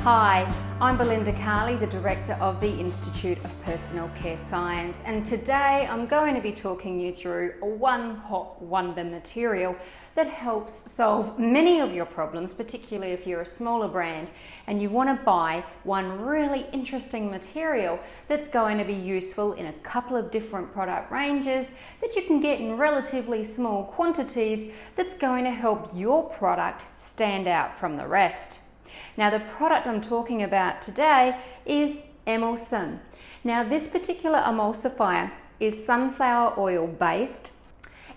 Hi, I'm Belinda Carley, the Director of the Institute of Personal Care Science, and today I'm going to be talking you through a one-pot wonder material that helps solve many of your problems, particularly if you're a smaller brand and you want to buy one really interesting material that's going to be useful in a couple of different product ranges that you can get in relatively small quantities that's going to help your product stand out from the rest. Now, the product I'm talking about today is emulsion. Now, this particular emulsifier is sunflower oil based.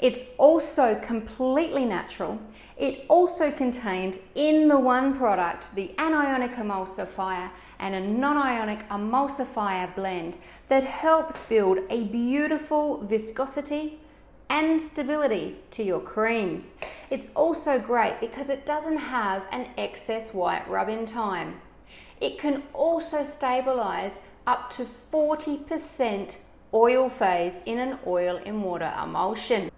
It's also completely natural. It also contains in the one product the anionic emulsifier and a non-ionic emulsifier blend that helps build a beautiful viscosity and stability to your creams. It's also great because it doesn't have an excess white rub-in time. It can also stabilize up to 40% oil phase in an oil in water emulsion.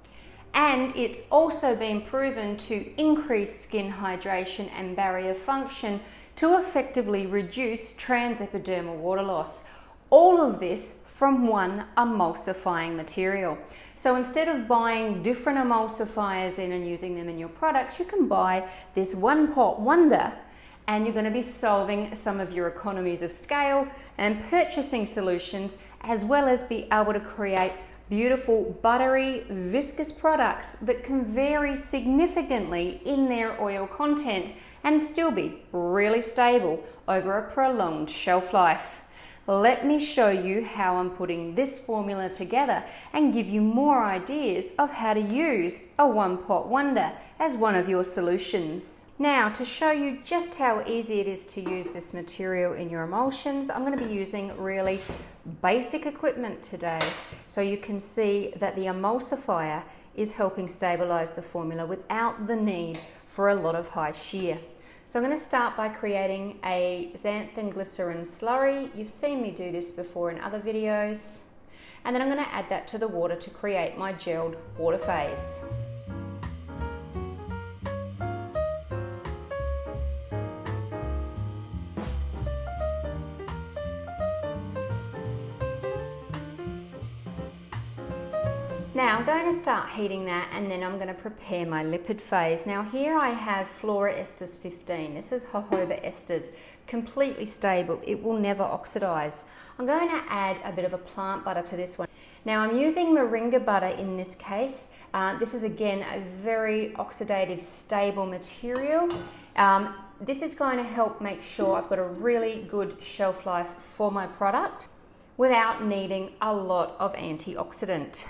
And it's also been proven to increase skin hydration and barrier function to effectively reduce transepidermal water loss. All of this from one emulsifying material. So instead of buying different emulsifiers in and using them in your products, you can buy this one-pot wonder and you're going to be solving some of your economies of scale and purchasing solutions, as well as be able to create beautiful, buttery, viscous products that can vary significantly in their oil content and still be really stable over a prolonged shelf life. Let me show you how I'm putting this formula together and give you more ideas of how to use a one-pot wonder as one of your solutions. Now, to show you just how easy it is to use this material in your emulsions, I'm going to be using really basic equipment today, so you can see that the emulsifier is helping stabilize the formula without the need for a lot of high shear. So I'm going to start by creating a xanthan glycerin slurry. You've seen me do this before in other videos. And then I'm going to add that to the water to create my gelled water phase. Now I'm going to start heating that, and then I'm going to prepare my lipid phase. Now here I have Flora esters 15. This is jojoba esters, completely stable. It will never oxidize. I'm going to add a bit of a plant butter to this one. Now I'm using moringa butter in this case. This is again a very oxidative, stable material. This is going to help make sure I've got a really good shelf life for my product without needing a lot of antioxidant.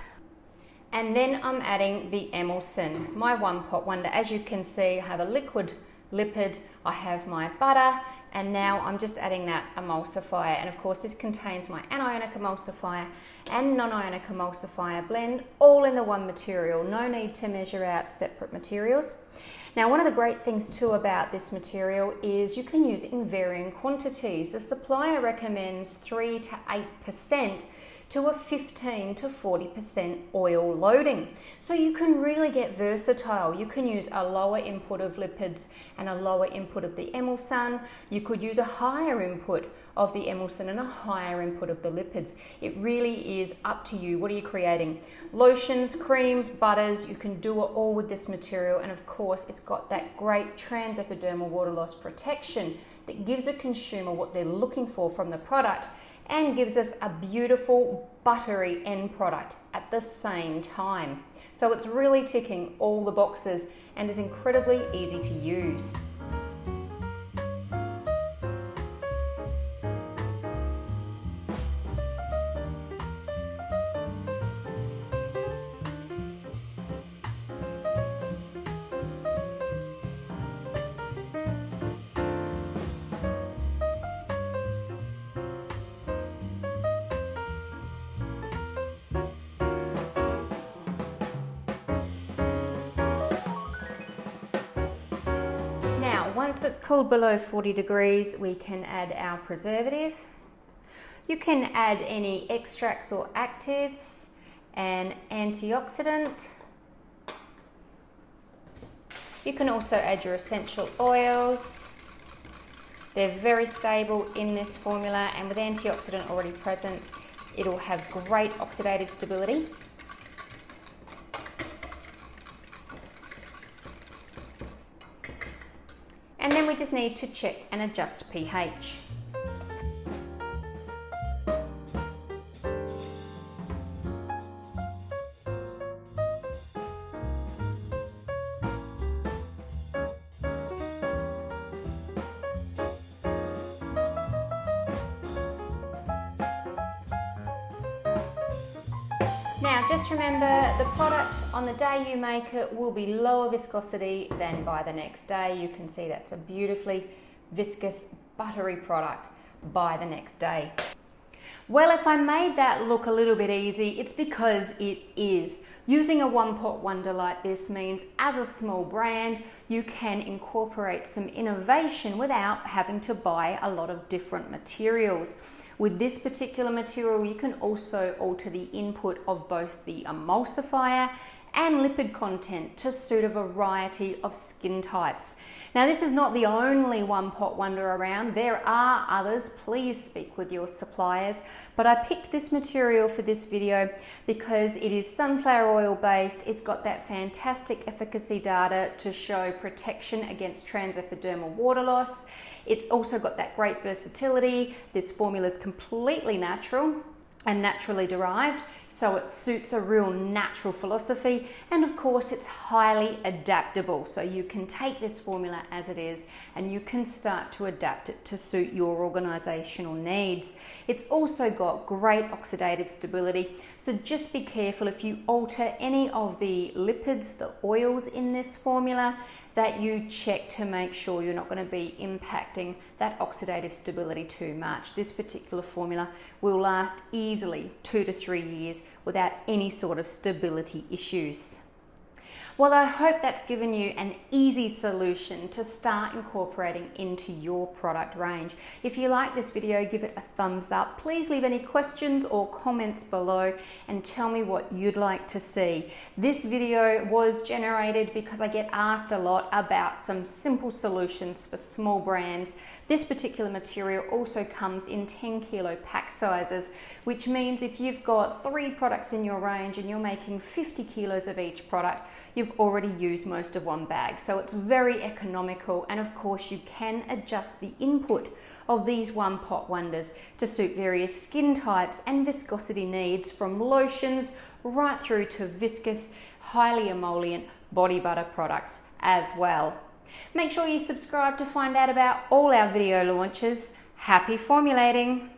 And then I'm adding the emulsion, my one-pot wonder. As you can see, I have a liquid lipid, I have my butter, and now I'm just adding that emulsifier. And of course, this contains my anionic emulsifier and non-ionic emulsifier blend, all in the one material. No need to measure out separate materials. Now, one of the great things too about this material is you can use it in varying quantities. The supplier recommends 3 to 8% to a 15 to 40% oil loading. So you can really get versatile. You can use a lower input of lipids and a lower input of the emulsion. You could use a higher input of the emulsion and a higher input of the lipids. It really is up to you. What are you creating? Lotions, creams, butters, you can do it all with this material. And of course, it's got that great transepidermal water loss protection that gives a consumer what they're looking for from the product, and gives us a beautiful buttery end product at the same time. So it's really ticking all the boxes and is incredibly easy to use. Once it's cooled below 40 degrees, we can add our preservative. You can add any extracts or actives, an antioxidant. You can also add your essential oils, They're very stable in this formula, and with antioxidant already present, it'll have great oxidative stability. And then we just need to check and adjust pH. Now just remember, the product on the day you make it will be lower viscosity than by the next day. You can see that's a beautifully viscous, buttery product by the next day. Well, if I made that look a little bit easy, it's because it is. Using a one-pot wonder like this means as a small brand, you can incorporate some innovation without having to buy a lot of different materials. With this particular material, you can also alter the input of both the emulsifier and lipid content to suit a variety of skin types. Now, this is not the only one-pot wonder around. There are others. Please speak with your suppliers. But I picked this material for this video because it is sunflower oil based. It's got that fantastic efficacy data to show protection against transepidermal water loss. It's also got that great versatility. This formula is completely natural and naturally derived, so it suits a real natural philosophy, and of course it's highly adaptable, so you can take this formula as it is and you can start to adapt it to suit your organizational needs. It's also got great oxidative stability, so just be careful if you alter any of the lipids, the oils in this formula, that you check to make sure you're not going to be impacting that oxidative stability too much. This particular formula will last easily 2 to 3 years without any sort of stability issues. Well, I hope that's given you an easy solution to start incorporating into your product range. If you like this video, give it a thumbs up. Please leave any questions or comments below and tell me what you'd like to see. This video was generated because I get asked a lot about some simple solutions for small brands. This particular material also comes in 10 kilo pack sizes, which means if you've got 3 products in your range and you're making 50 kilos of each product, you've already used most of one bag. So it's very economical, and of course you can adjust the input of these one-pot wonders to suit various skin types and viscosity needs, from lotions right through to viscous, highly emollient body butter products as well. Make sure you subscribe to find out about all our video launches. Happy formulating!